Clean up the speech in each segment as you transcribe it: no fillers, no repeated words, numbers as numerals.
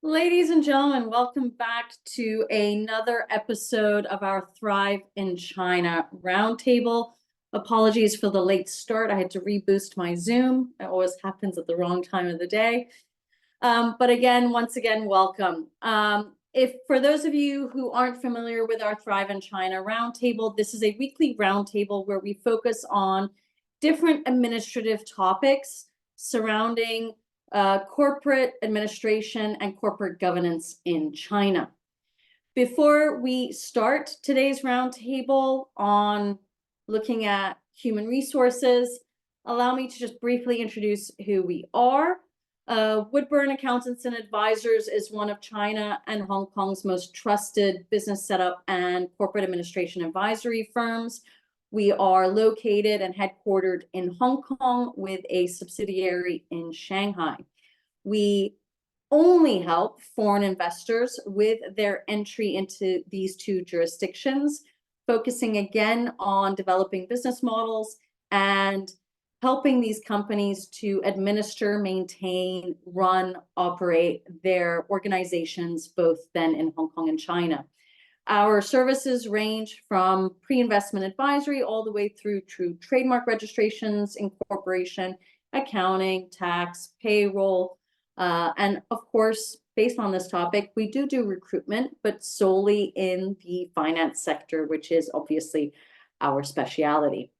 Ladies and gentlemen, welcome back to another episode of our Thrive in China roundtable. Apologies for the late start. I had to reboost my Zoom. It always happens at the wrong time of the day. But again, once again, welcome. If for those of you who aren't familiar with our Thrive in China roundtable, this is a weekly roundtable where we focus on different administrative topics surrounding corporate administration and corporate governance in China. Before we start today's roundtable on looking at human resources, allow me to just briefly introduce who we are. Woodburn Accountants and Advisors is one of China and Hong Kong's most trusted business setup and corporate administration advisory firms. We are located and headquartered in Hong Kong with a subsidiary in Shanghai. We only help foreign investors with their entry into these two jurisdictions, focusing again on developing business models and helping these companies to administer, maintain, run, operate their organizations, both then in Hong Kong and China. Our services range from pre-investment advisory all the way through to trademark registrations, incorporation, accounting, tax, payroll, and of course, based on this topic, we do recruitment, but solely in the finance sector, which is obviously our specialty.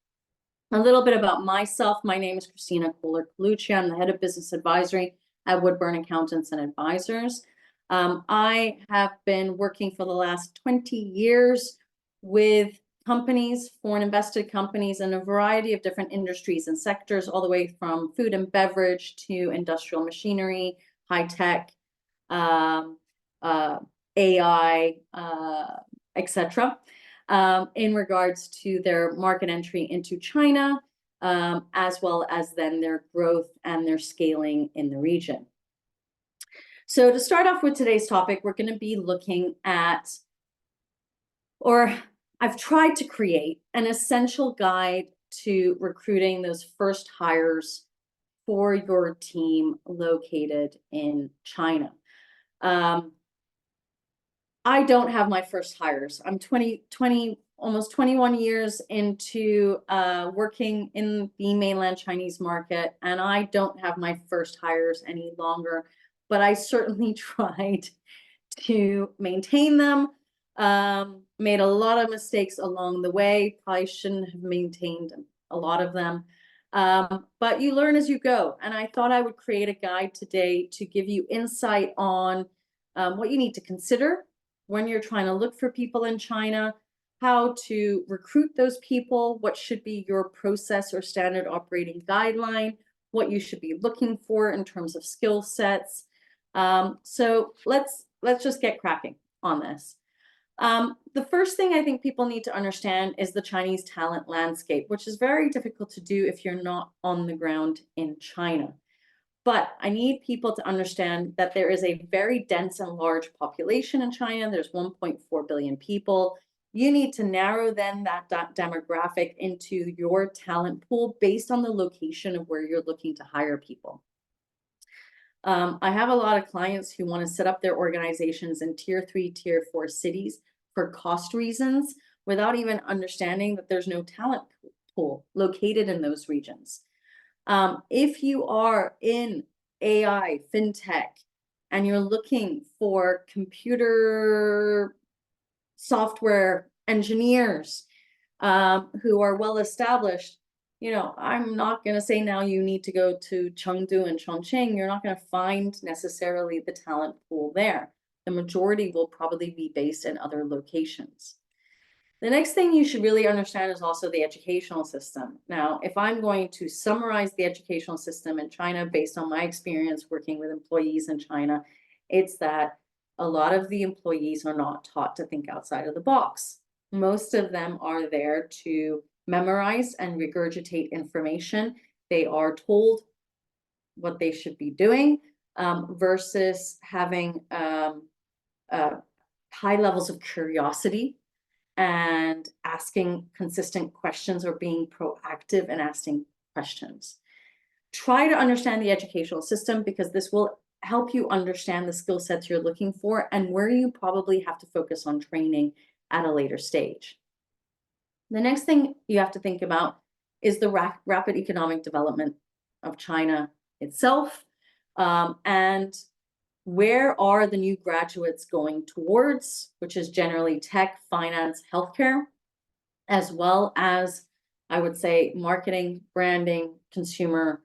A little bit about myself. My name is Christina Kohler-Colucci. I'm the head of business advisory at Woodburn Accountants and Advisors. I have been working for the last 20 years with companies, foreign invested companies in a variety of different industries and sectors, all the way from food and beverage to industrial machinery, high tech, AI, etc. In regards to their market entry into China, as well as then their growth and their scaling in the region. So to start off with today's topic, we're going to be looking at, or I've tried to create an essential guide to recruiting those first hires for your team located in China. I don't have my first hires. I'm almost 21 years into working in the mainland Chinese market, and I don't have my first hires any longer, but I certainly tried to maintain them. Made a lot of mistakes along the way. Probably shouldn't have maintained a lot of them. But you learn as you go. And I thought I would create a guide today to give you insight on what you need to consider when you're trying to look for people in China, how to recruit those people, what should be your process or standard operating guideline, what you should be looking for in terms of skill sets. So let's just get cracking on this. The first thing I think people need to understand is the Chinese talent landscape, which is very difficult to do if you're not on the ground in China. But I need people to understand that there is a very dense and large population in China. There's 1.4 billion people. You need to narrow then that demographic into your talent pool based on the location of where you're looking to hire people. I have a lot of clients who want to set up their organizations in tier 3, tier 4 cities for cost reasons without even understanding that there's no talent pool located in those regions. If you are in AI, fintech, and you're looking for computer software engineers who are well established, you know, I'm not going to say now you need to go to Chengdu and Chongqing. You're not going to find necessarily the talent pool there. The majority will probably be based in other locations. The next thing you should really understand is also the educational system. Now, if I'm going to summarize the educational system in China based on my experience working with employees in China, it's that a lot of the employees are not taught to think outside of the box. Most of them are there to memorize and regurgitate information. They are told what they should be doing versus having high levels of curiosity and asking consistent questions or being proactive and asking questions. Try to understand the educational system because this will help you understand the skill sets you're looking for and where you probably have to focus on training at a later stage. The next thing you have to think about is the rapid economic development of China itself, and where are the new graduates going towards, which is generally tech, finance, healthcare, as well as, I would say, marketing, branding, consumer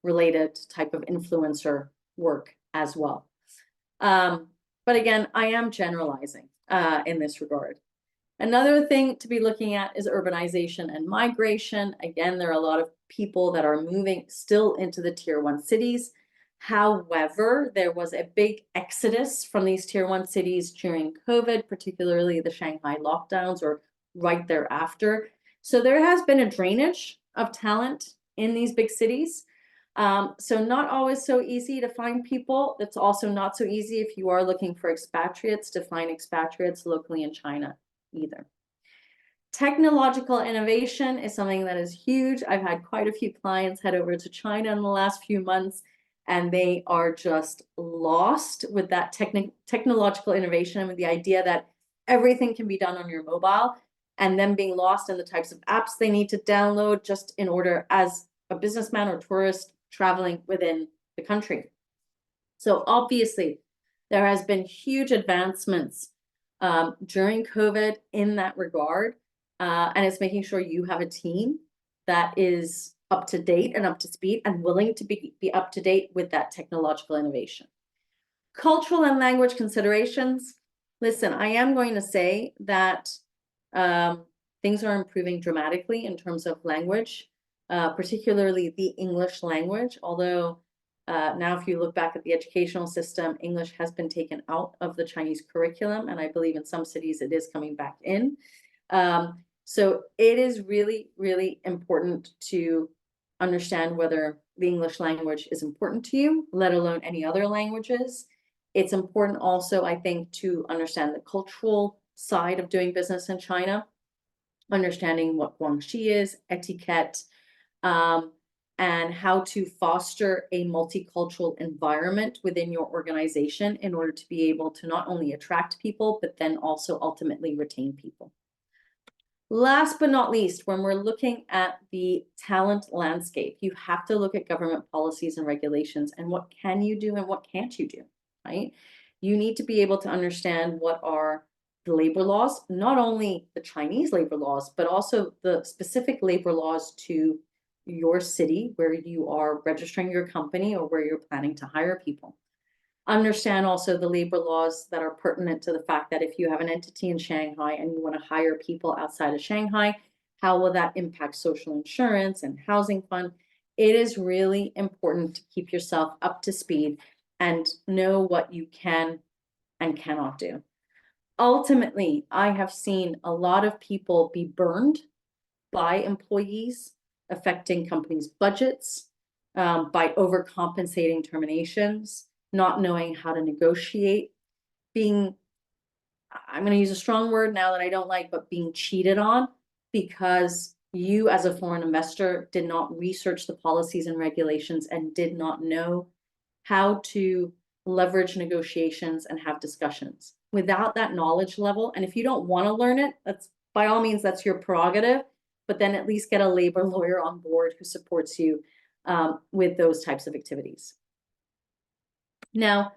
related type of influencer work as well. But again, I am generalizing in this regard. Another thing to be looking at is urbanization and migration. Again, there are a lot of people that are moving still into the tier 1 cities. However, there was a big exodus from these tier 1 cities during COVID, particularly the Shanghai lockdowns or right thereafter. So there has been a drainage of talent in these big cities. So not always so easy to find people. It's also not so easy if you are looking for expatriates to find expatriates locally in China either. Technological innovation is something that is huge. I've had quite a few clients head over to China in the last few months, and they are just lost with that technological innovation and with the idea that everything can be done on your mobile, and them being lost in the types of apps they need to download just in order as a businessman or tourist traveling within the country. So obviously, there has been huge advancements during COVID in that regard, and it's making sure you have a team that is up to date and up to speed and willing to be up to date with that technological innovation. Cultural and language considerations. Listen, I am going to say that things are improving dramatically in terms of language, particularly the English language, although now, if you look back at the educational system, English has been taken out of the Chinese curriculum, and I believe in some cities it is coming back in. So it is really, really important to understand whether the English language is important to you, let alone any other languages. It's important also, I think, to understand the cultural side of doing business in China, understanding what guangxi is, etiquette, and how to foster a multicultural environment within your organization in order to be able to not only attract people, but then also ultimately retain people. Last but not least, when we're looking at the talent landscape, you have to look at government policies and regulations and what can you do and what can't you do, right? You need to be able to understand what are the labor laws, not only the Chinese labor laws, but also the specific labor laws to your city where you are registering your company or where you're planning to hire people. Understand also the labor laws that are pertinent to the fact that if you have an entity in Shanghai and you want to hire people outside of Shanghai, how will that impact social insurance and housing fund? It is really important to keep yourself up to speed and know what you can and cannot do. Ultimately, I have seen a lot of people be burned by employees, affecting companies' budgets, by overcompensating terminations, not knowing how to negotiate, being, I'm going to use a strong word now that I don't like, but being cheated on because you as a foreign investor did not research the policies and regulations and did not know how to leverage negotiations and have discussions. Without that knowledge level, and if you don't want to learn it, that's by all means, that's your prerogative, but then at least get a labor lawyer on board who supports you with those types of activities. Now,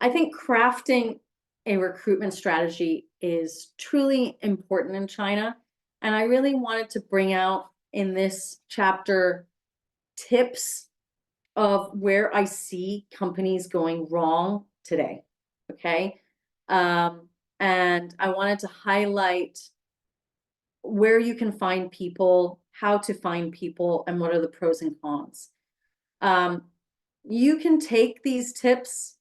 I think crafting a recruitment strategy is truly important in China. And I really wanted to bring out in this chapter tips of where I see companies going wrong today. Okay. And I wanted to highlight where you can find people, how to find people, and what are the pros and cons. You can take these tips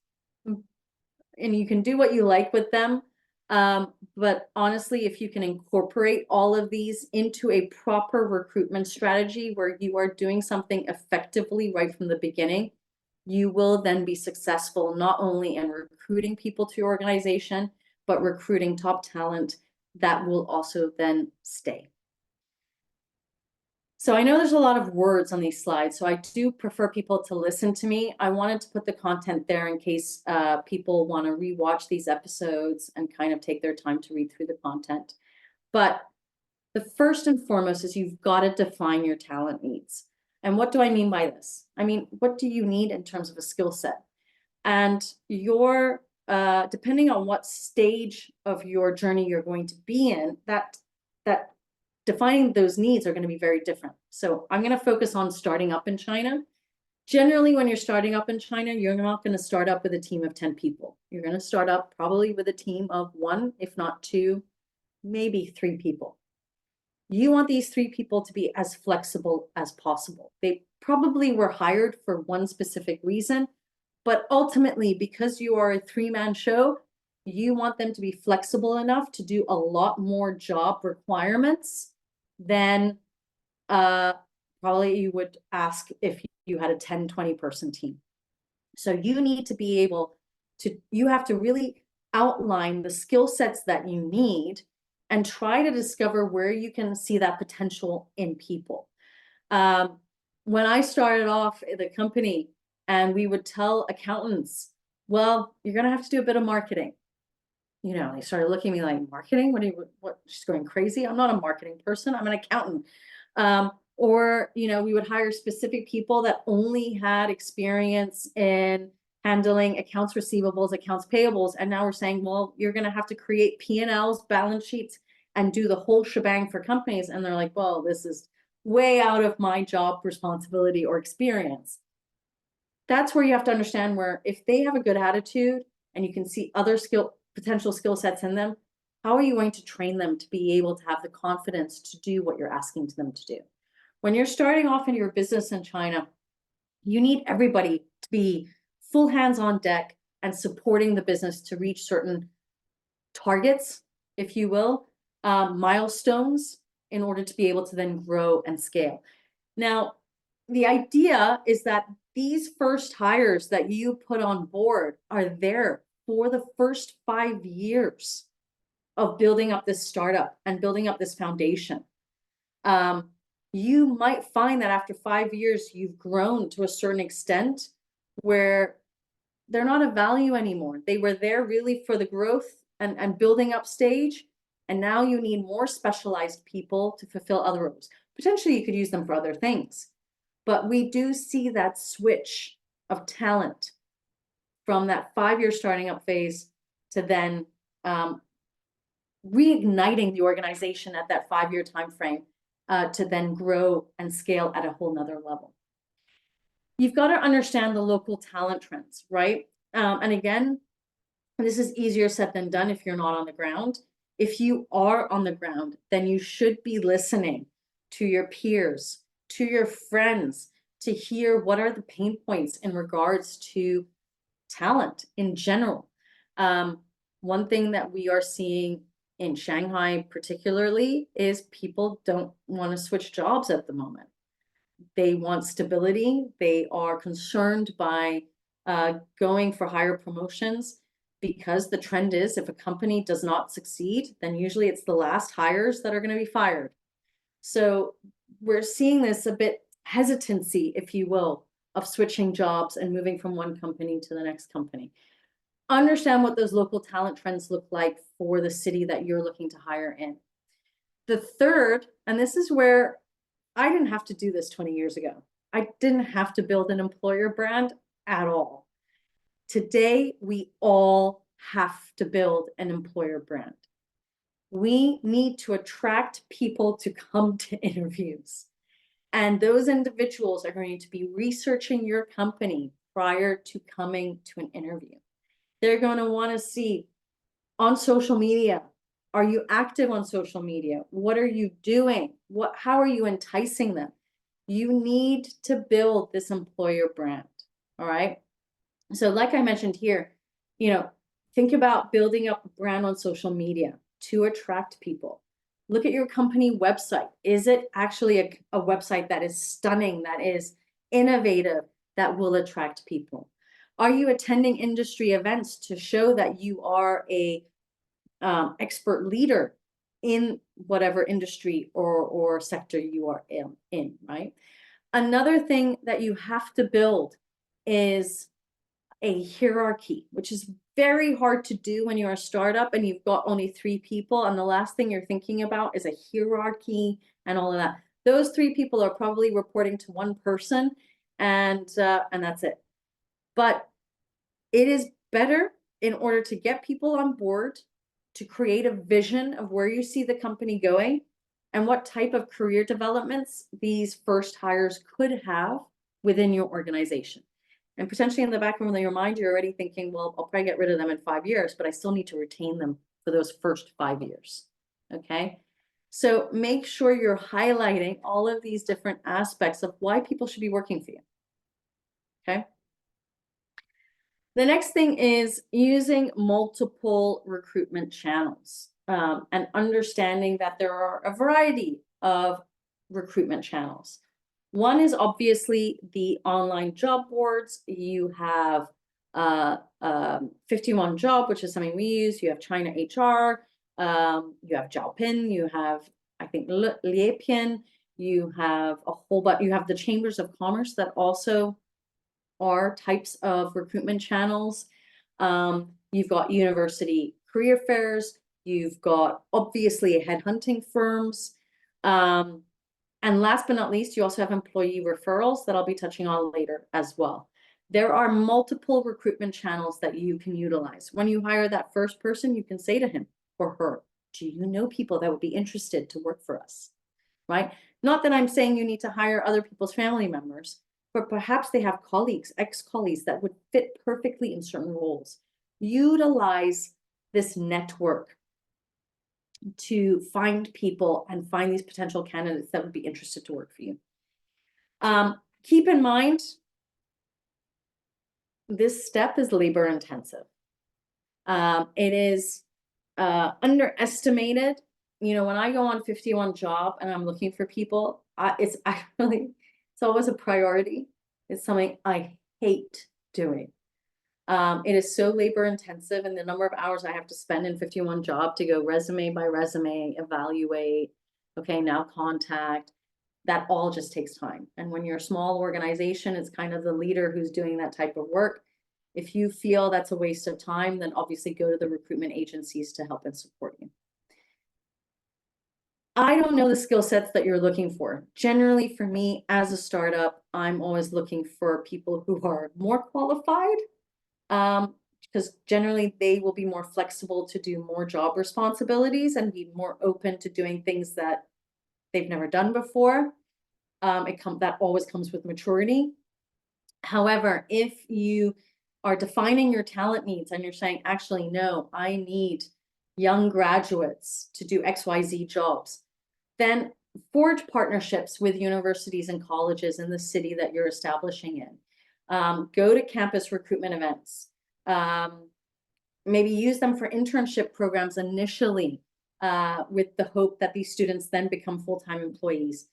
and you can do what you like with them. But honestly, if you can incorporate all of these into a proper recruitment strategy where you are doing something effectively right from the beginning, you will then be successful not only in recruiting people to your organization, but recruiting top talent that will also then stay. So I know there's a lot of words on these slides, so I do prefer people to listen to me. I wanted to put the content there in case people want to rewatch these episodes and kind of take their time to read through the content. But the first and foremost is you've got to define your talent needs. And what do I mean by this? I mean, what do you need in terms of a skill set? And your depending on what stage of your journey you're going to be in, that defining those needs are going to be very different. So I'm going to focus on starting up in China. Generally, when you're starting up in China, you're not going to start up with a team of 10 people. You're going to start up probably with a team of 1, if not 2, maybe 3 people. You want these 3 people to be as flexible as possible. They probably were hired for one specific reason, but ultimately, because you are a 3-man show, you want them to be flexible enough to do a lot more job requirements than probably you would ask if you had a 10, 20 person team. So you need to be able to, you have to really outline the skill sets that you need and try to discover where you can see that potential in people. When I started off at the company and we would tell accountants, well, you're going to have to do a bit of marketing. You know, they started looking at me like, marketing? What, she's going crazy? I'm not a marketing person. I'm an accountant. Or, you know, we would hire specific people that only had experience in handling accounts receivables, accounts payables. And now we're saying, well, you're going to have to create P&Ls, balance sheets, and do the whole shebang for companies. And they're like, well, this is way out of my job responsibility or experience. That's where you have to understand where if they have a good attitude and you can see other potential skill sets in them, how are you going to train them to be able to have the confidence to do what you're asking them to do? When you're starting off in your business in China, you need everybody to be full hands on deck and supporting the business to reach certain targets, if you will, milestones, in order to be able to then grow and scale. Now, the idea is that these first hires that you put on board are there for the first 5 years of building up this startup and building up this foundation. You might find that after 5 years, you've grown to a certain extent where they're not of value anymore. They were there really for the growth and building up stage. And now you need more specialized people to fulfill other roles. Potentially, you could use them for other things. But we do see that switch of talent from that 5-year starting up phase to then reigniting the organization at that 5-year time frame to then grow and scale at a whole nother level. You've got to understand the local talent trends, right? And again, this is easier said than done if you're not on the ground. If you are on the ground, then you should be listening to your peers, to your friends, to hear what are the pain points in regards to talent in general. One thing that we are seeing in Shanghai particularly is people don't want to switch jobs at the moment. They want stability. They are concerned by going for higher promotions, because the trend is if a company does not succeed, then usually it's the last hires that are going to be fired. So we're seeing this a bit hesitancy, if you will, of switching jobs and moving from one company to the next company. Understand what those local talent trends look like for the city that you're looking to hire in. The third, and this is where I didn't have to do this 20 years ago. I didn't have to build an employer brand at all. Today, we all have to build an employer brand. We need to attract people to come to interviews. And those individuals are going to be researching your company prior to coming to an interview. They're going to want to see on social media, are you active on social media? What are you doing? How are you enticing them? You need to build this employer brand, all right? So like I mentioned here, you know, think about building up a brand on social media to attract people. Look at your company website. Is it actually a website that is stunning, that is innovative, that will attract people? Are you attending industry events to show that you are a expert leader in whatever industry or sector you are in, right? Another thing that you have to build is a hierarchy, which is very hard to do when you're a startup and you've got only 3 people, and the last thing you're thinking about is a hierarchy and all of that. Those 3 people are probably reporting to one person, and that's it. But it is better, in order to get people on board, to create a vision of where you see the company going and what type of career developments these first hires could have within your organization. And potentially in the back of your mind, you're already thinking, well, I'll probably get rid of them in 5 years, but I still need to retain them for those first 5 years. Okay. So make sure you're highlighting all of these different aspects of why people should be working for you. Okay. The next thing is using multiple recruitment channels, and understanding that there are a variety of recruitment channels. One is obviously the online job boards. You have 51 Job, which is something we use. You have China HR. You have Zhaopin. You have, I think, Liepian. You have a whole bunch. You have the Chambers of Commerce that also are types of recruitment channels. You've got university career fairs. You've got obviously headhunting firms. And last but not least, you also have employee referrals that I'll be touching on later as well. There are multiple recruitment channels that you can utilize. When you hire that first person, you can say to him or her, do you know people that would be interested to work for us, right? Not that I'm saying you need to hire other people's family members, but perhaps they have colleagues, ex-colleagues that would fit perfectly in certain roles. Utilize this network to find people and find these potential candidates that would be interested to work for you. Keep in mind, this step is labor intensive. It is underestimated. You know, when I go on 51 Job and I'm looking for people, it's always a priority. It's something I hate doing. It is so labor intensive, and the number of hours I have to spend in 51 Job to go resume by resume, evaluate, okay, now contact, that all just takes time. And when you're a small organization, it's kind of the leader who's doing that type of work. If you feel that's a waste of time, then obviously go to the recruitment agencies to help and support you. I don't know the skill sets that you're looking for. Generally, for me, as a startup, I'm always looking for people who are more qualified, because generally they will be more flexible to do more job responsibilities and be more open to doing things that they've never done before. That always comes with maturity. However, if you are defining your talent needs and you're saying, actually, no, I need young graduates to do XYZ jobs, then forge partnerships with universities and colleges in the city that you're establishing in. Go to campus recruitment events. Maybe use them for internship programs initially, with the hope that these students then become full-time employees.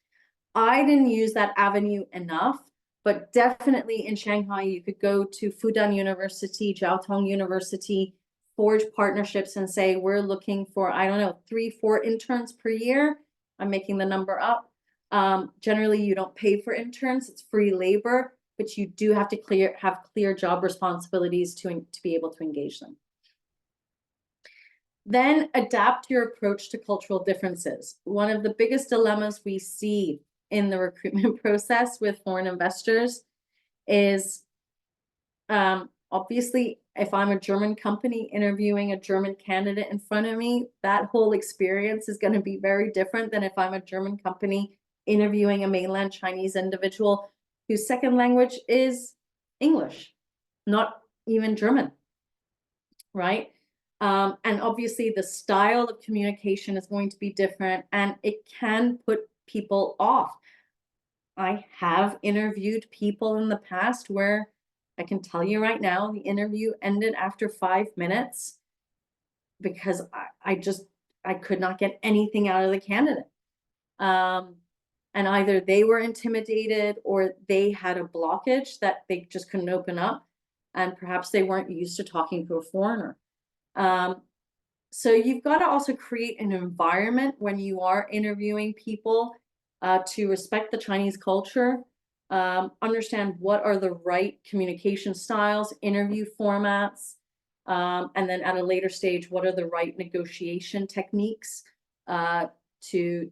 I didn't use that avenue enough, but definitely in Shanghai, you could go to Fudan University, Jiaotong University, forge partnerships and say, we're looking for, I don't know, 3-4 interns per year. I'm making the number up. Generally, you don't pay for interns. It's free labor, but you do have to have clear job responsibilities to be able to engage them. Then adapt your approach to cultural differences. One of the biggest dilemmas we see in the recruitment process with foreign investors is, obviously, if I'm a German company interviewing a German candidate in front of me, that whole experience is going to be very different than if I'm a German company interviewing a mainland Chinese individual whose second language is English, not even German, right? And obviously the style of communication is going to be different, and it can put people off. I have interviewed people in the past where I can tell you right now, the interview ended after 5 minutes because I could not get anything out of the candidate. And either they were intimidated or they had a blockage that they just couldn't open up, and perhaps they weren't used to talking to a foreigner. So you've got to also create an environment when you are interviewing people to respect the Chinese culture, understand what are the right communication styles, interview formats, and then at a later stage, what are the right negotiation techniques to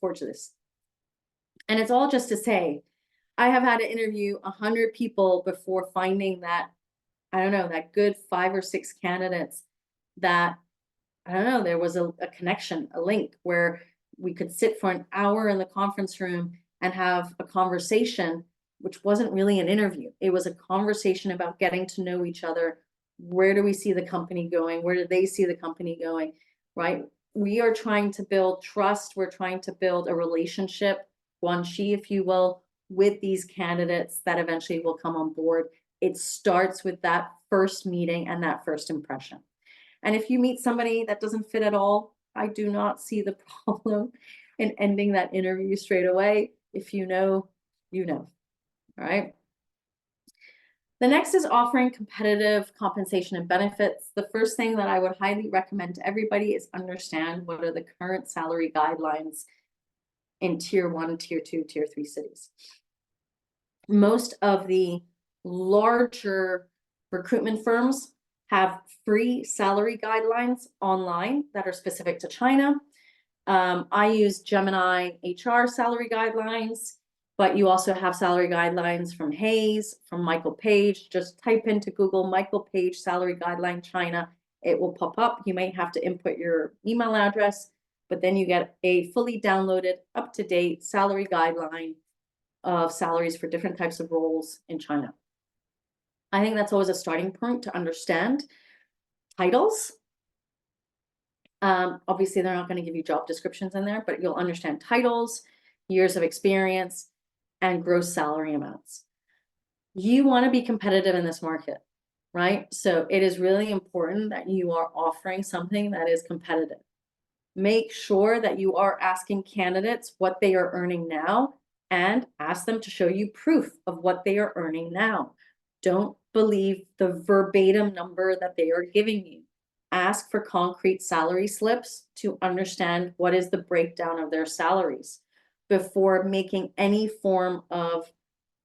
forge this. And it's all just to say, I have had to interview 100 people before finding that, I don't know, that good 5 or 6 candidates that, I don't know, there was a connection, a link where we could sit for an hour in the conference room and have a conversation, which wasn't really an interview. It was a conversation about getting to know each other. Where do we see the company going? Where do they see the company going, right? We are trying to build trust. We're trying to build a relationship, guanxi, if you will, with these candidates that eventually will come on board. It starts with that first meeting and that first impression. And if you meet somebody that doesn't fit at all, I do not see the problem in ending that interview straight away. If you know, you know, all right? The next is offering competitive compensation and benefits. The first thing that I would highly recommend to everybody is understand what are the current salary guidelines in tier 1, tier 2, tier 3 cities. Most of the larger recruitment firms have free salary guidelines online that are specific to China. I use Gemini HR salary guidelines, but you also have salary guidelines from Hayes, from Michael Page. Just type into Google Michael Page salary guideline China. It will pop up. You might have to input your email address, but then you get a fully downloaded, up-to-date salary guideline of salaries for different types of roles in China. I think that's always a starting point to understand titles. Obviously, they're not going to give you job descriptions in there, but you'll understand titles, years of experience, and gross salary amounts. You want to be competitive in this market, right? So it is really important that you are offering something that is competitive. Make sure that you are asking candidates what they are earning now and ask them to show you proof of what they are earning now. Don't believe the verbatim number that they are giving you. Ask for concrete salary slips to understand what is the breakdown of their salaries before making any form of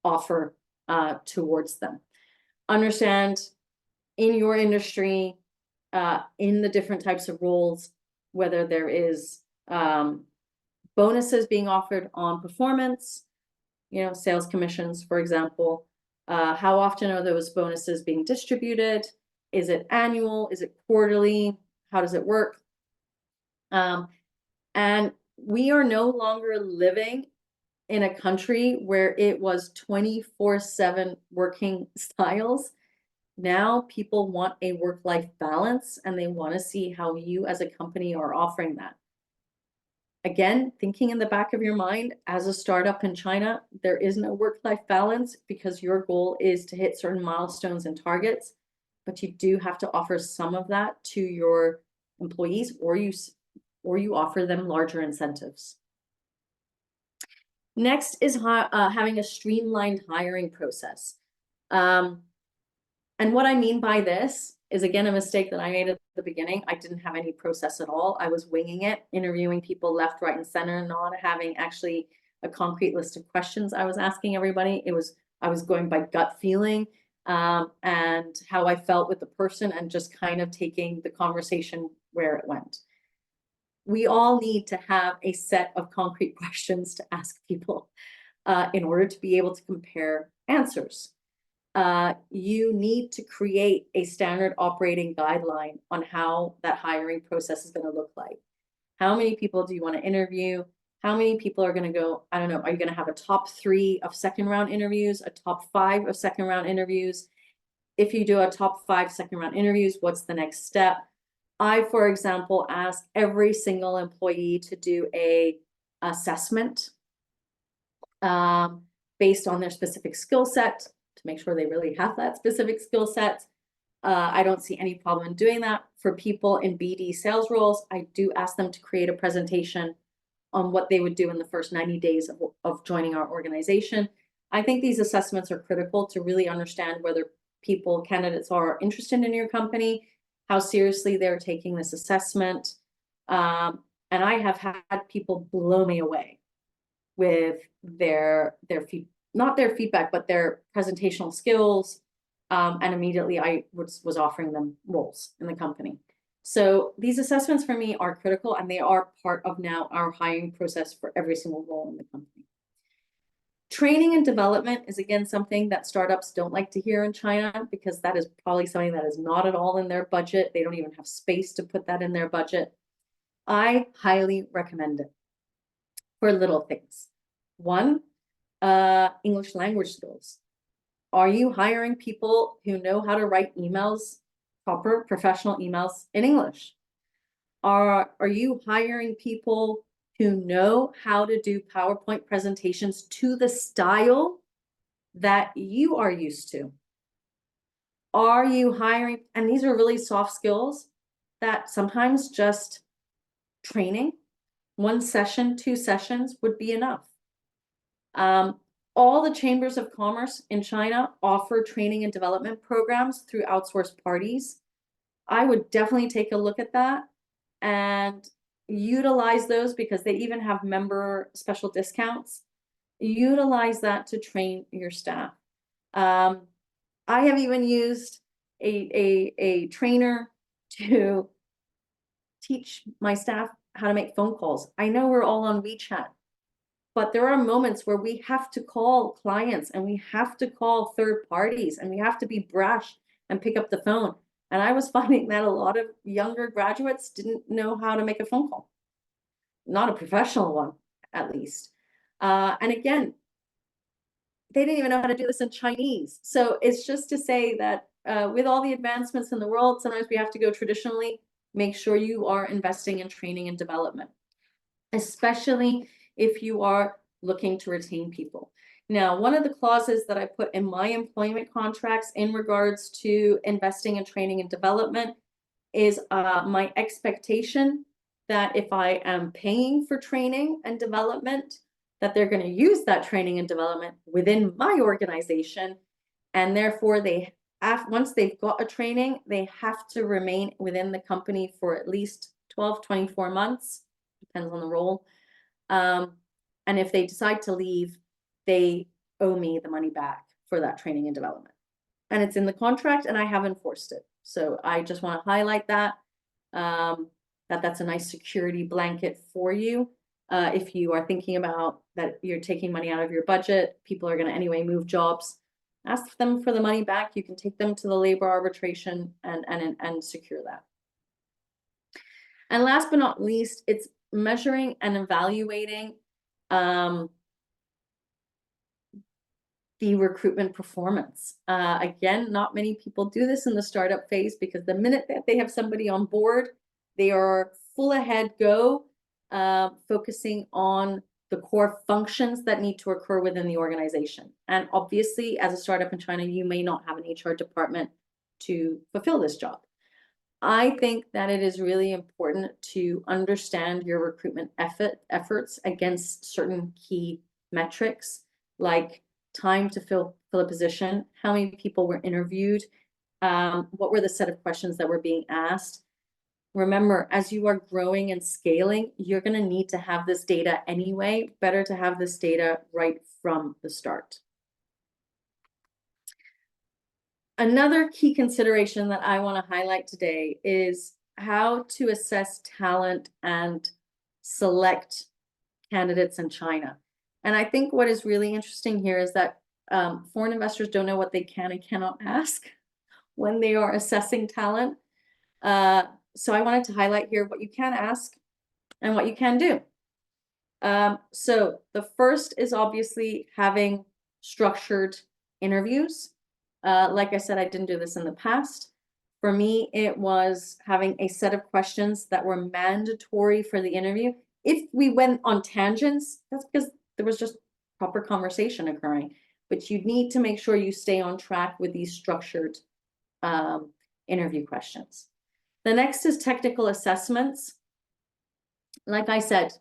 offer towards them. Understand in your industry, in the different types of roles, whether there is bonuses being offered on performance, sales commissions, for example. How often are those bonuses being distributed? Is it annual? Is it quarterly? How does it work? And we are no longer living in a country where it was 24/7 working styles. Now people want a work-life balance and they want to see how you as a company are offering that. Again, thinking in the back of your mind, as a startup in China, there is no work-life balance because your goal is to hit certain milestones and targets, but you do have to offer some of that to your employees, or you offer them larger incentives. Next is having a streamlined hiring process. And what I mean by this is, again, a mistake that I made at the beginning. I didn't have any process at all. I was winging it, interviewing people left, right, and center, not having actually a concrete list of questions I was asking everybody. I was going by gut feeling and how I felt with the person and just kind of taking the conversation where it went. We all need to have a set of concrete questions to ask people in order to be able to compare answers. You need to create a standard operating guideline on how that hiring process is going to look like. How many people do you want to interview? How many people are going to go? I don't know. Are you going to have a top 3 of second round interviews, a top 5 of second round interviews? If you do a top 5 second round interviews, what's the next step? I, for example, ask every single employee to do a assessment based on their specific skill set, to make sure they really have that specific skill set. I don't see any problem in doing that. For people in BD sales roles, I do ask them to create a presentation on what they would do in the first 90 days of joining our organization. I think these assessments are critical to really understand whether candidates are interested in your company, how seriously they're taking this assessment. And I have had people blow me away with not their feedback, but their presentational skills. And immediately I was offering them roles in the company. So these assessments for me are critical, and they are part of now our hiring process for every single role in the company. Training and development is, again, something that startups don't like to hear in China, because that is probably something that is not at all in their budget. They don't even have space to put that in their budget. I highly recommend it for little things. One, English language skills. Are you hiring people who know how to write emails, proper professional emails in English? Are you hiring people who know how to do PowerPoint presentations to the style that you are used to? Are you hiring, and these are really soft skills that sometimes just training, 1 session, 2 sessions would be enough. All the chambers of commerce in China offer training and development programs through outsourced parties. I would definitely take a look at that and utilize those, because they even have member special discounts. Utilize that to train your staff. I have even used a trainer to teach my staff how to make phone calls. I know we're all on WeChat, but there are moments where we have to call clients, and we have to call third parties, and we have to be brash and pick up the phone. And I was finding that a lot of younger graduates didn't know how to make a phone call, not a professional one, at least. And again, they didn't even know how to do this in Chinese. So it's just to say that with all the advancements in the world, sometimes we have to go traditionally. Make sure you are investing in training and development, especially if you are looking to retain people. Now, one of the clauses that I put in my employment contracts in regards to investing in training and development is my expectation that if I am paying for training and development, that they're going to use that training and development within my organization. And therefore, once they've got a training, they have to remain within the company for at least 12, 24 months, depends on the role. And if they decide to leave, they owe me the money back for that training and development. And it's in the contract, and I have enforced it. So I just want to highlight that, that's a nice security blanket for you. If you are thinking about that you're taking money out of your budget, people are going to anyway move jobs, ask them for the money back. You can take them to the labor arbitration and secure that. And last but not least, it's measuring and evaluating the recruitment performance. Again, not many people do this in the startup phase, because the minute that they have somebody on board, they are full ahead go, focusing on the core functions that need to occur within the organization. And obviously, as a startup in China, you may not have an HR department to fulfill this job. I think that it is really important to understand your recruitment efforts against certain key metrics, like time to fill a position, how many people were interviewed, what were the set of questions that were being asked. Remember, as you are growing and scaling, you're going to need to have this data anyway. Better to have this data right from the start. Another key consideration that I want to highlight today is how to assess talent and select candidates in China. And I think what is really interesting here is that foreign investors don't know what they can and cannot ask when they are assessing talent. So I wanted to highlight here what you can ask and what you can do. So the first is obviously having structured interviews. Like I said, I didn't do this in the past. For me, it was having a set of questions that were mandatory for the interview. If we went on tangents, that's because there was just proper conversation occurring. But you need to make sure you stay on track with these structured interview questions. The next is technical assessments. Like I said,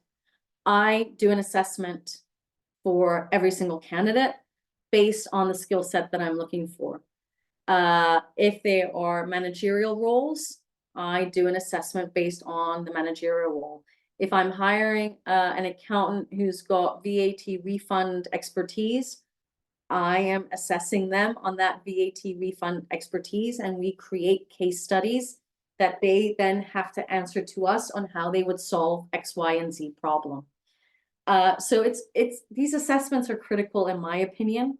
I do an assessment for every single candidate based on the skill set that I'm looking for. If they are managerial roles, I do an assessment based on the managerial role. If I'm hiring an accountant who's got VAT refund expertise, I am assessing them on that VAT refund expertise, and we create case studies that they then have to answer to us on how they would solve X, Y, and Z problem. So it's these assessments are critical in my opinion.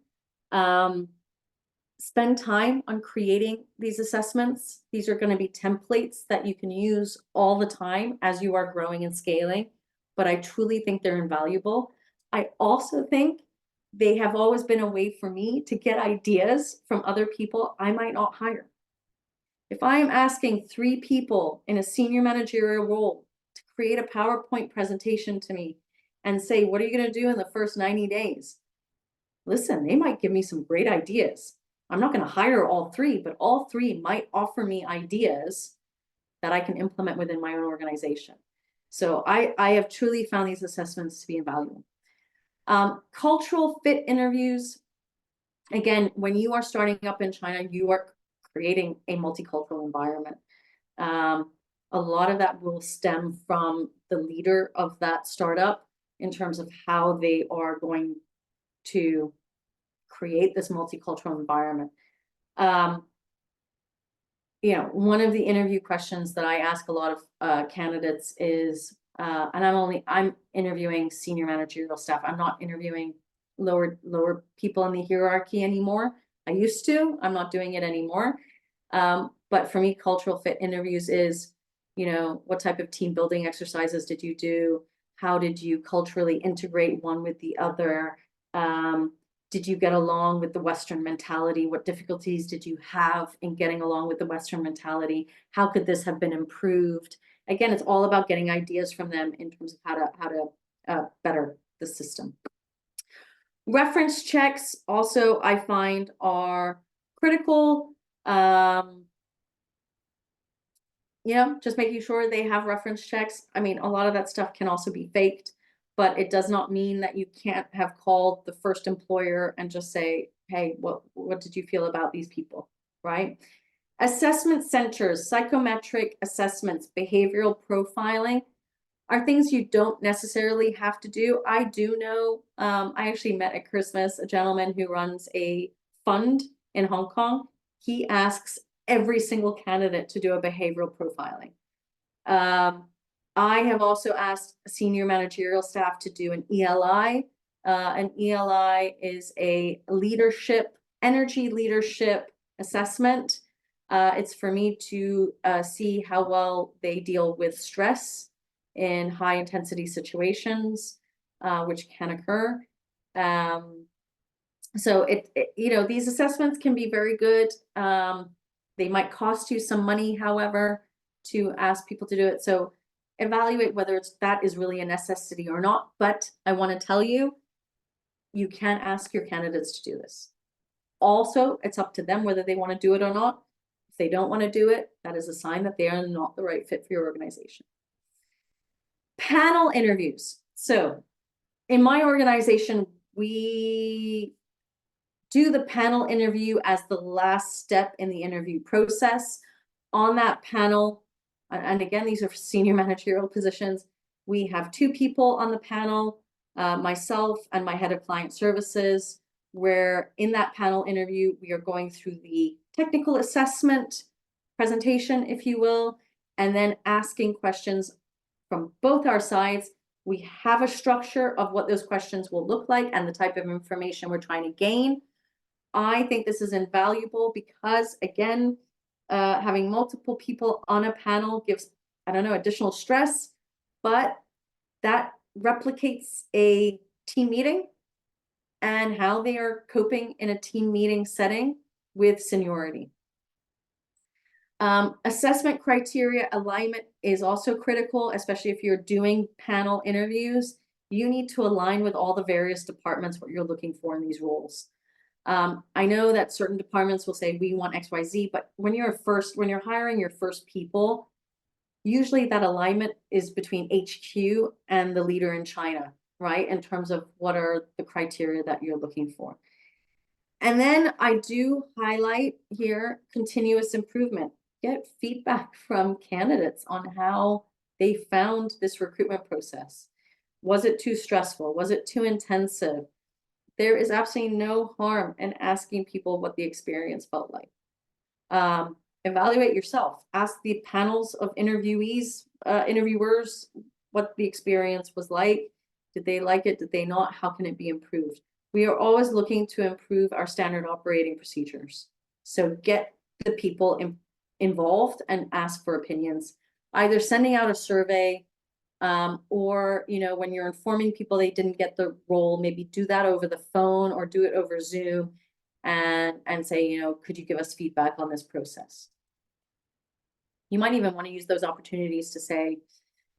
Spend time on creating these assessments. These are going to be templates that you can use all the time as you are growing and scaling, but I truly think they're invaluable. I also think they have always been a way for me to get ideas from other people I might not hire. If I am asking 3 people in a senior managerial role to create a PowerPoint presentation to me and say, what are you going to do in the first 90 days? Listen, they might give me some great ideas. I'm not going to hire all 3, but all 3 might offer me ideas that I can implement within my own organization. So I have truly found these assessments to be invaluable. Cultural fit interviews. Again, when you are starting up in China, you are creating a multicultural environment. A lot of that will stem from the leader of that startup in terms of how they are going to create this multicultural environment. You know, one of the interview questions that I ask a lot of candidates is, and I'm interviewing senior managerial staff. I'm not interviewing lower people in the hierarchy anymore. I used to. I'm not doing it anymore. But for me, cultural fit interviews is, you know, what type of team building exercises did you do? How did you culturally integrate one with the other? Did you get along with the Western mentality? What difficulties did you have in getting along with the Western mentality? How could this have been improved? Again, it's all about getting ideas from them in terms of how to better the system. Reference checks also I find are critical. You know, just making sure they have reference checks. I mean, a lot of that stuff can also be faked, but it does not mean that you can't have called the first employer and just say, hey, what did you feel about these people, right? Assessment centers, psychometric assessments, behavioral profiling are things you don't necessarily have to do. I do know, I actually met at Christmas a gentleman who runs a fund in Hong Kong. He asks every single candidate to do a behavioral profiling. I have also asked senior managerial staff to do an ELI. An ELI is a energy leadership assessment. It's for me to see how well they deal with stress in high intensity situations, which can occur. So you know, these assessments can be very good. They might cost you some money, however, to ask people to do it. So evaluate whether that is really a necessity or not. But I want to tell you, you can ask your candidates to do this. Also, it's up to them whether they want to do it or not. If they don't want to do it, that is a sign that they are not the right fit for your organization. Panel interviews. So in my organization, we do the panel interview as the last step in the interview process. On that panel, and again, these are senior managerial positions, we have 2 people on the panel, myself and my head of client services, where in that panel interview, we are going through the technical assessment presentation, if you will, and then asking questions from both our sides. We have a structure of what those questions will look like and the type of information we're trying to gain. I think this is invaluable because, again, having multiple people on a panel gives, I don't know, additional stress, but that replicates a team meeting and how they are coping in a team meeting setting with seniority. Assessment criteria alignment is also critical, especially if you're doing panel interviews. You need to align with all the various departments what you're looking for in these roles. I know that certain departments will say we want XYZ, but when you're hiring your first people, usually that alignment is between HQ and the leader in China, right? In terms of what are the criteria that you're looking for. And then I do highlight here continuous improvement. get feedback from candidates on how they found this recruitment process. Was it too stressful? Was it too intensive? There is absolutely no harm in asking people what the experience felt like. Evaluate yourself. Ask the panels of interviewers what the experience was like. Did they like it? Did they not? How can it be improved? We are always looking to improve our standard operating procedures. So get the people involved and ask for opinions. Either sending out a survey, or, you know, when you're informing people they didn't get the role, maybe do that over the phone or do it over Zoom and say, you know, could you give us feedback on this process? You might even want to use those opportunities to say,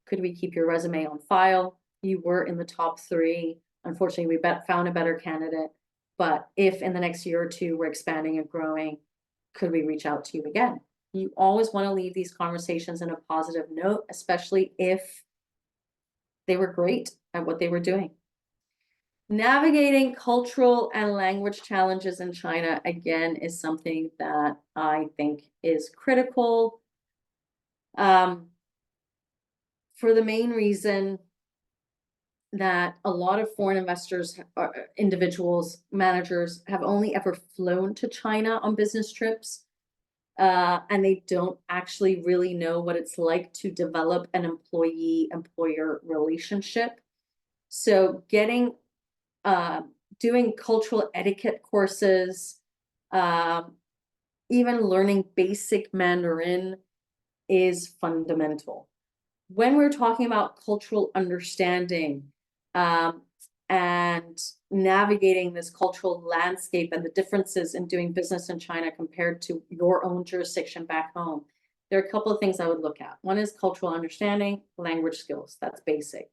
could we keep your resume on file? You were in the top 3. Unfortunately, we found a better candidate. But if in the next year or 2 we're expanding and growing, could we reach out to you again? You always want to leave these conversations in a positive note, especially if they were great at what they were doing. Navigating cultural and language challenges in China, again, is something that I think is critical. For the main reason that a lot of foreign investors, individuals, managers have only ever flown to China on business trips, and they don't actually really know what it's like to develop an employee-employer relationship. So doing cultural etiquette courses, even learning basic Mandarin is fundamental. When we're talking about cultural understanding, and navigating this cultural landscape and the differences in doing business in China compared to your own jurisdiction back home, there are a couple of things I would look at. One is cultural understanding, language skills. That's basic.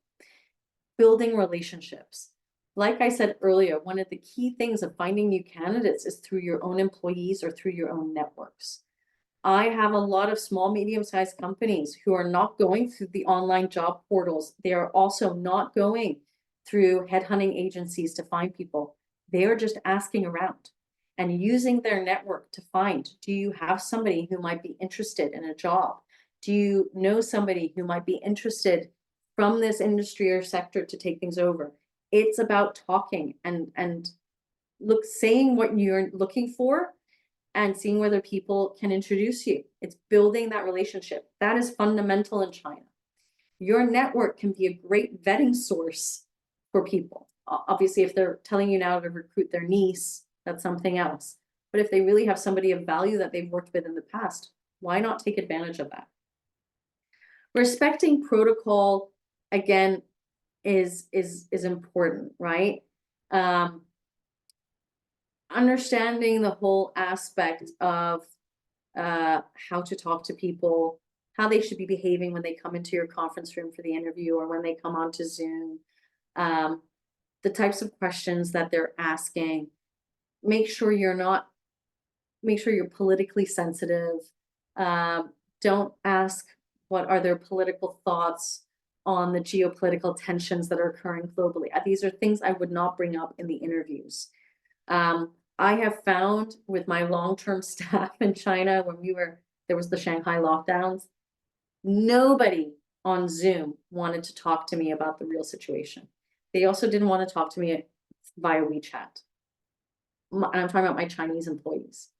Building relationships. Like I said earlier, one of the key things of finding new candidates is through your own employees or through your own networks. I have a lot of small, medium-sized companies who are not going through the online job portals. They are also not going through headhunting agencies to find people. They are just asking around and using their network to find, do you have somebody who might be interested in a job? Do you know somebody who might be interested from this industry or sector to take things over? It's about talking and saying what you're looking for and seeing whether people can introduce you. It's building that relationship. That is fundamental in China. Your network can be a great vetting source for people. Obviously, if they're telling you now to recruit their niece, that's something else. But if they really have somebody of value that they've worked with in the past, why not take advantage of that? Respecting protocol, again, is important, right? Understanding the whole aspect of how to talk to people, how they should be behaving when they come into your conference room for the interview or when they come onto Zoom, the types of questions that they're asking. Make sure you're politically sensitive. Don't ask what are their political thoughts on the geopolitical tensions that are occurring globally. These are things I would not bring up in the interviews. I have found with my long-term staff in China, when there was the Shanghai lockdowns, nobody on Zoom wanted to talk to me about the real situation. They also didn't want to talk to me via WeChat. And I'm talking about my Chinese employees.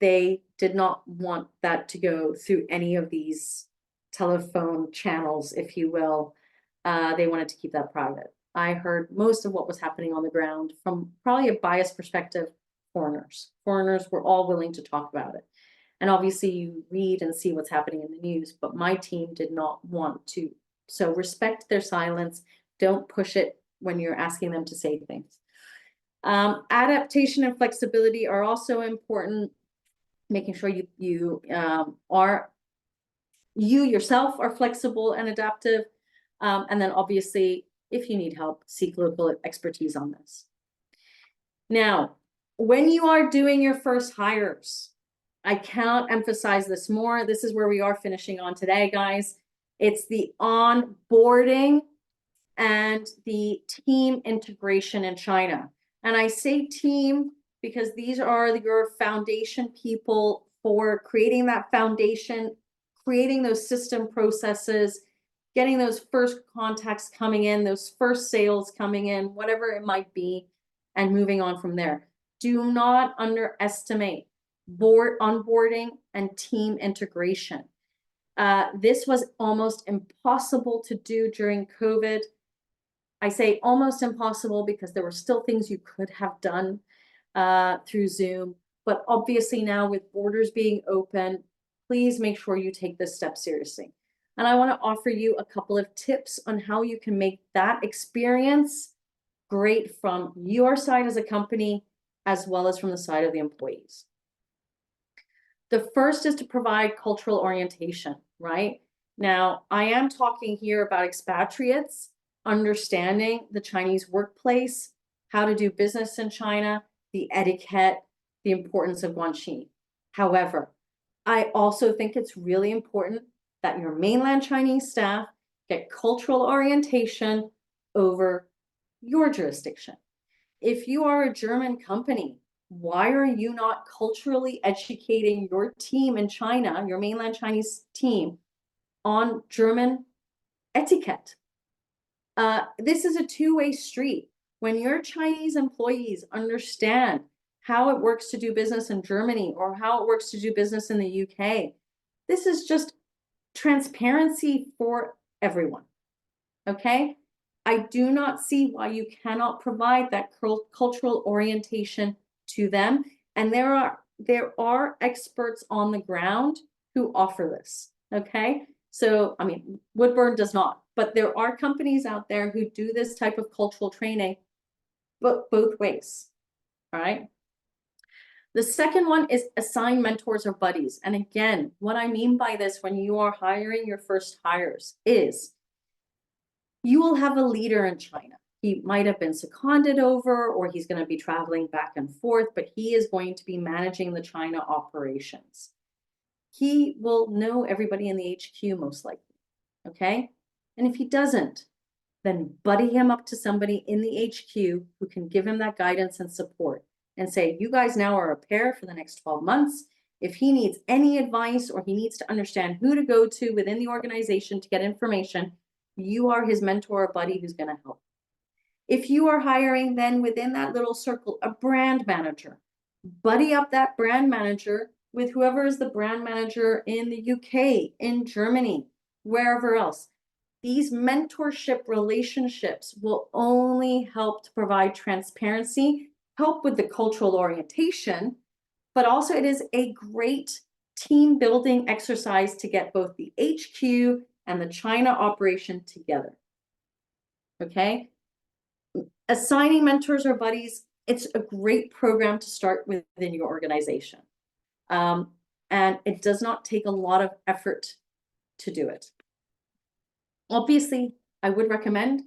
They did not want that to go through any of these telephone channels, if you will. They wanted to keep that private. I heard most of what was happening on the ground from probably a biased perspective, foreigners. Foreigners were all willing to talk about it. And obviously you read and see what's happening in the news, but my team did not want to. So respect their silence. Don't push it when you're asking them to say things. Adaptation and flexibility are also important. Making sure you yourself are flexible and adaptive. And then obviously, if you need help, seek local expertise on this. Now, when you are doing your first hires, I cannot emphasize this more. This is where we are finishing on today, guys. It's the onboarding and the team integration in China. And I say team because these are your foundation people for creating that foundation, creating those system processes, getting those first contacts coming in, those first sales coming in, whatever it might be, and moving on from there. Do not underestimate onboarding and team integration. This was almost impossible to do during COVID. I say almost impossible because there were still things you could have done through Zoom. But obviously now with borders being open, please make sure you take this step seriously. And I want to offer you a couple of tips on how you can make that experience great from your side as a company, as well as from the side of the employees. The first is to provide cultural orientation, right? Now, I am talking here about expatriates understanding the Chinese workplace, how to do business in China, the etiquette, the importance of guanxi. However, I also think it's really important that your mainland Chinese staff get cultural orientation over your jurisdiction. If you are a German company, why are you not culturally educating your team in China, your mainland Chinese team, on German etiquette? This is a two-way street. When your Chinese employees understand how it works to do business in Germany or how it works to do business in the UK, this is just transparency for everyone, okay? I do not see why you cannot provide that cultural orientation to them. And there are experts on the ground who offer this, okay? So, I mean, Woodburn does not, but there are companies out there who do this type of cultural training, but both ways, all right? The second one is assign mentors or buddies. And again, what I mean by this when you are hiring your first hires is you will have a leader in China. He might have been seconded over, or he's going to be traveling back and forth, but he is going to be managing the China operations. He will know everybody in the HQ most likely, okay? And if he doesn't, then buddy him up to somebody in the HQ who can give him that guidance and support and say, you guys now are a pair for the next 12 months. If he needs any advice or he needs to understand who to go to within the organization to get information, you are his mentor or buddy who's going to help. If you are hiring then within that little circle, a brand manager, buddy up that brand manager with whoever is the brand manager in the UK, in Germany, wherever else. These mentorship relationships will only help to provide transparency, help with the cultural orientation, but also it is a great team building exercise to get both the HQ and the China operation together, okay? Assigning mentors or buddies, it's a great program to start within your organization. And it does not take a lot of effort to do it. Obviously, I would recommend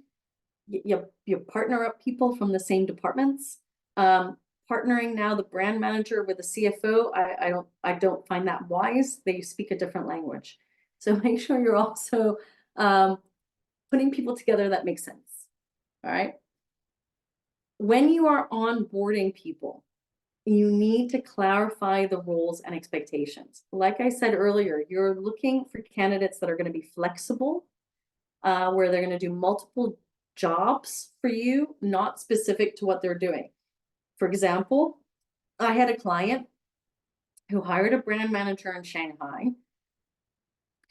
you partner up people from the same departments. Partnering now the brand manager with the CFO, I don't find that wise. They speak a different language. So make sure you're also putting people together that makes sense, all right? When you are onboarding people, you need to clarify the roles and expectations. Like I said earlier, you're looking for candidates that are going to be flexible, where they're going to do multiple jobs for you, not specific to what they're doing. For example, I had a client who hired a brand manager in Shanghai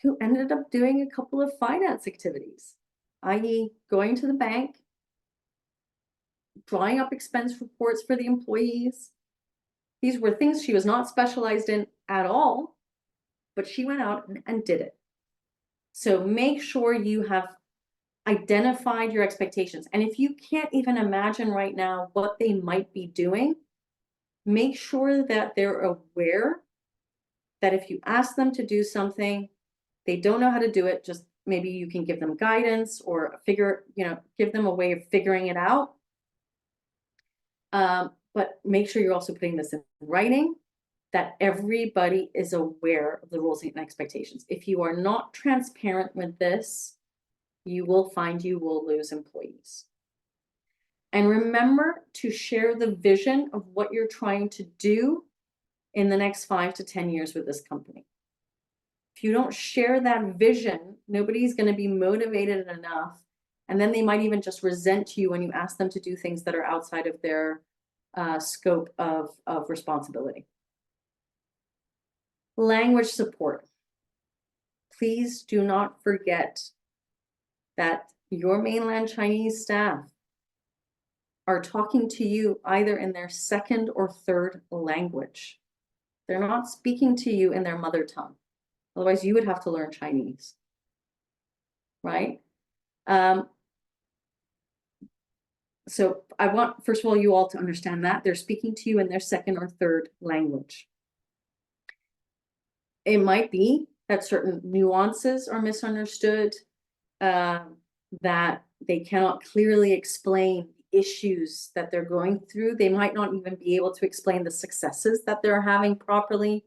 who ended up doing a couple of finance activities, i.e. going to the bank, drawing up expense reports for the employees. These were things she was not specialized in at all, but she went out and did it. So make sure you have identified your expectations. And if you can't even imagine right now what they might be doing, make sure that they're aware that if you ask them to do something, they don't know how to do it, just maybe you can give them guidance or give them a way of figuring it out. But make sure you're also putting this in writing, that everybody is aware of the rules and expectations. If you are not transparent with this, you will find you will lose employees. And remember to share the vision of what you're trying to do in the next 5 to 10 years with this company. If you don't share that vision, nobody's going to be motivated enough. And then they might even just resent you when you ask them to do things that are outside of their scope of responsibility. Language support. Please do not forget that your mainland Chinese staff are talking to you either in their second or third language. They're not speaking to you in their mother tongue. Otherwise, you would have to learn Chinese, right? So I want, first of all, you all to understand that they're speaking to you in their second or third language. It might be that certain nuances are misunderstood, that they cannot clearly explain issues that they're going through. They might not even be able to explain the successes that they're having properly.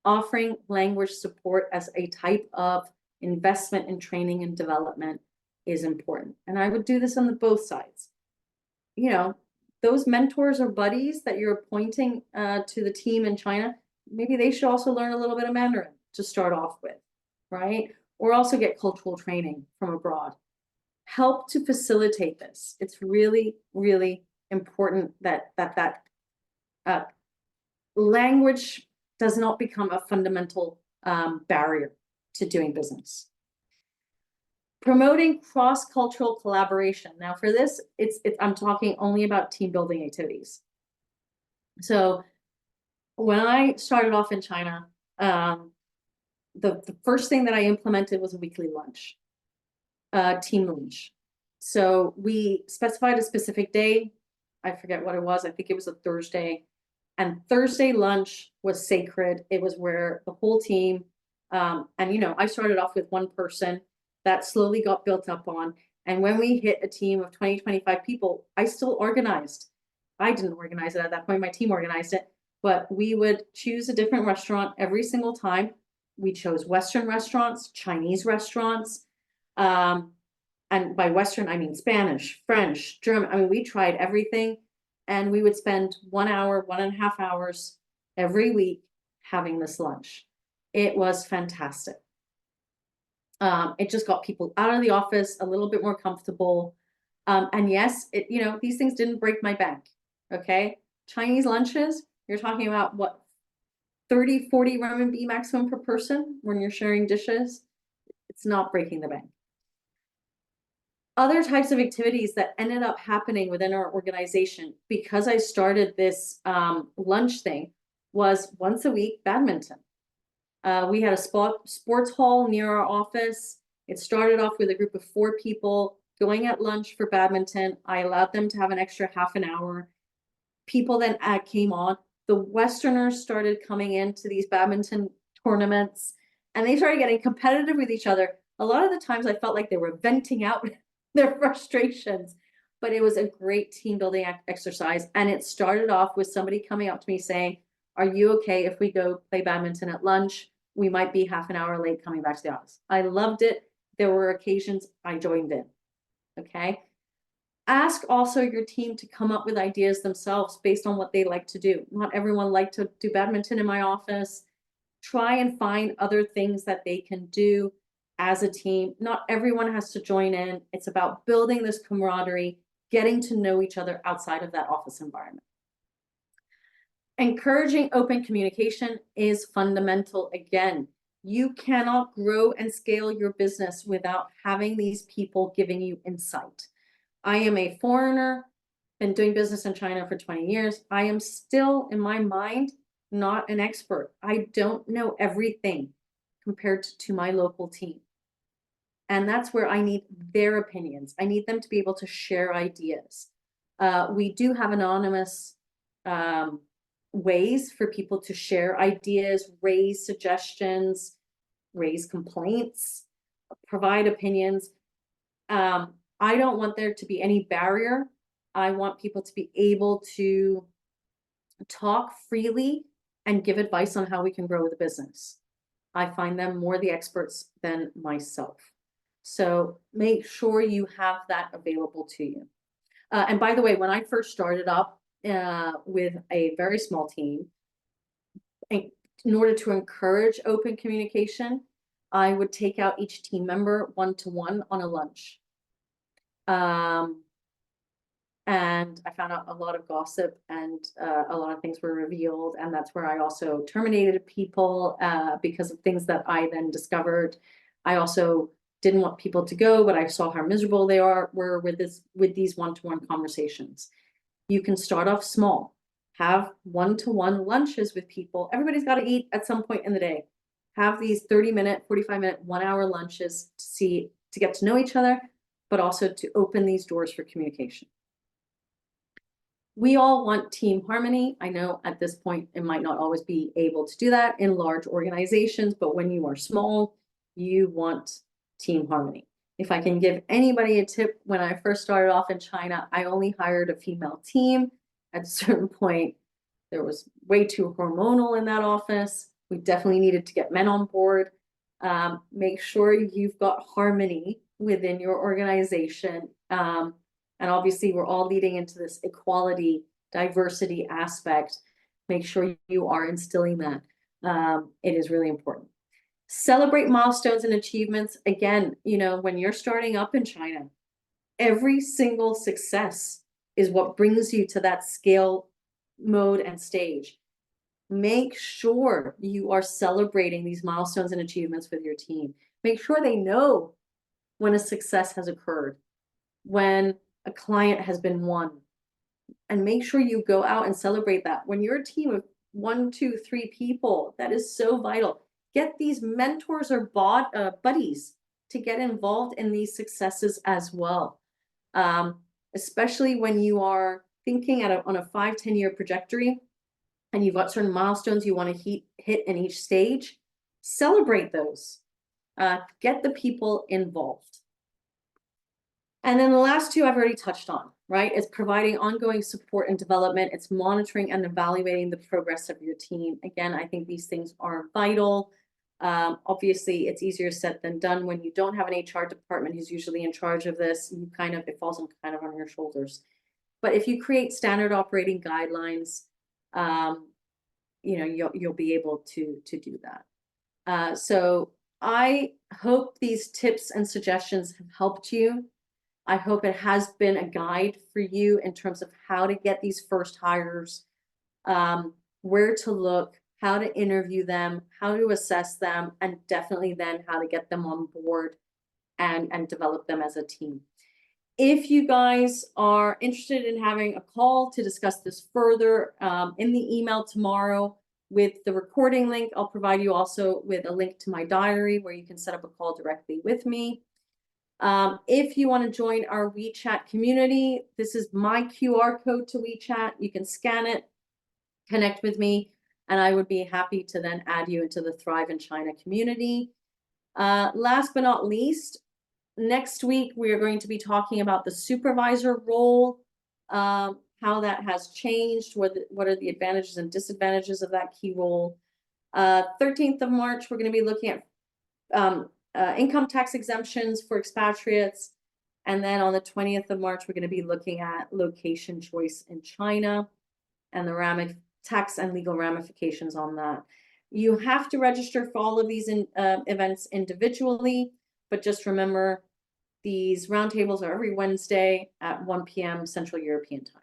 Offering language support as a type of investment in training and development is important. And I would do this on both sides. You know, those mentors or buddies that you're appointing to the team in China, maybe they should also learn a little bit of Mandarin to start off with, right? Or also get cultural training from abroad. Help to facilitate this. It's really, really important that language does not become a fundamental barrier to doing business. Promoting cross-cultural collaboration. Now for this, I'm talking only about team building activities. So when I started off in China, the first thing that I implemented was a weekly lunch, team lunch. So we specified a specific day. I forget what it was. I think it was a Thursday. And Thursday lunch was sacred. It was where the whole team, and you know, I started off with one person that slowly got built up on. And when we hit a team of 20, 25 people, I still organized. I didn't organize it at that point. My team organized it, but we would choose a different restaurant every single time. We chose Western restaurants, Chinese restaurants. And by Western, I mean Spanish, French, German. I mean, we tried everything. And we would spend 1 hour, 1.5 hours every week having this lunch. It was fantastic. It just got people out of the office a little bit more comfortable. And yes, you know, these things didn't break my bank. Okay. Chinese lunches, you're talking about what, 30, 40 RMB maximum per person when you're sharing dishes. It's not breaking the bank. Other types of activities that ended up happening within our organization, because I started this lunch thing, was once a week badminton. We had a sports hall near our office. It started off with a group of 4 people going at lunch for badminton. I allowed them to have an extra half an hour. People then came on. The Westerners started coming into these badminton tournaments, and they started getting competitive with each other. A lot of the times I felt like they were venting out their frustrations, but it was a great team building exercise. And it started off with somebody coming up to me saying, are you okay if we go play badminton at lunch? We might be half an hour late coming back to the office. I loved it. There were occasions I joined in. Okay. Ask also your team to come up with ideas themselves based on what they like to do. Not everyone liked to do badminton in my office. Try and find other things that they can do as a team. Not everyone has to join in. It's about building this camaraderie, getting to know each other outside of that office environment. Encouraging open communication is fundamental. Again, you cannot grow and scale your business without having these people giving you insight. I am a foreigner, been doing business in China for 20 years. I am still, in my mind, not an expert. I don't know everything compared to my local team. And that's where I need their opinions. I need them to be able to share ideas. We do have anonymous ways for people to share ideas, raise suggestions, raise complaints, provide opinions. I don't want there to be any barrier. I want people to be able to talk freely and give advice on how we can grow the business. I find them more the experts than myself. So make sure you have that available to you. And by the way, when I first started up with a very small team, in order to encourage open communication, I would take out each team member one-to-one on a lunch. And I found out a lot of gossip, and a lot of things were revealed. And that's where I also terminated people because of things that I then discovered. I also didn't want people to go, but I saw how miserable they were with these one-to-one conversations. You can start off small, have one-to-one lunches with people. Everybody's got to eat at some point in the day. Have these 30-minute, 45-minute, 1-hour lunches to get to know each other, but also to open these doors for communication. We all want team harmony. I know at this point, it might not always be able to do that in large organizations, but when you are small, you want team harmony. If I can give anybody a tip, when I first started off in China, I only hired a female team. At a certain point, there was way too hormonal in that office. We definitely needed to get men on board. Make sure you've got harmony within your organization. And obviously, we're all leading into this equality, diversity aspect. Make sure you are instilling that. It is really important. Celebrate milestones and achievements. Again, when you're starting up in China, every single success is what brings you to that scale mode and stage. Make sure you are celebrating these milestones and achievements with your team. Make sure they know when a success has occurred, when a client has been won, and make sure you go out and celebrate that. When you're a team of 1, 2, 3 people, that is so vital. Get these mentors or buddies to get involved in these successes as well. Especially when you are thinking on a 5-10 year trajectory and you've got certain milestones you want to hit in each stage, celebrate those. Get the people involved. And then the last two I've already touched on, right? It's providing ongoing support and development. It's monitoring and evaluating the progress of your team. Again, I think these things are vital. Obviously, it's easier said than done when you don't have an HR department who's usually in charge of this. It falls kind of on your shoulders. But if you create standard operating guidelines, you'll be able to do that. So I hope these tips and suggestions have helped you. I hope it has been a guide for you in terms of how to get these first hires, where to look, how to interview them, how to assess them, and definitely then how to get them on board and develop them as a team. If you guys are interested in having a call to discuss this further, in the email tomorrow with the recording link, I'll provide you also with a link to my diary where you can set up a call directly with me. If you want to join our WeChat community, this is my QR code to WeChat. You can scan it, connect with me, and I would be happy to then add you into the Thrive in China community. Last but not least, next week, we are going to be talking about the supervisor role, how that has changed, what are the advantages and disadvantages of that key role. 13th of March, we're going to be looking at income tax exemptions for expatriates. And then on the 20th of March, we're going to be looking at location choice in China and the tax and legal ramifications on that. You have to register for all of these events individually, but just remember, these roundtables are every Wednesday at 1 p.m. Central European time.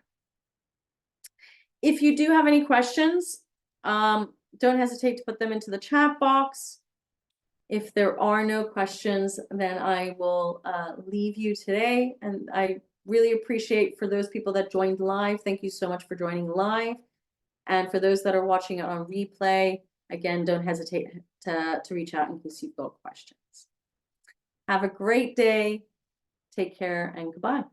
If you do have any questions, don't hesitate to put them into the chat box. If there are no questions, then I will leave you today. And I really appreciate for those people that joined live. Thank you so much for joining live. And for those that are watching it on replay, again, don't hesitate to reach out in case you've got questions. Have a great day. Take care and goodbye.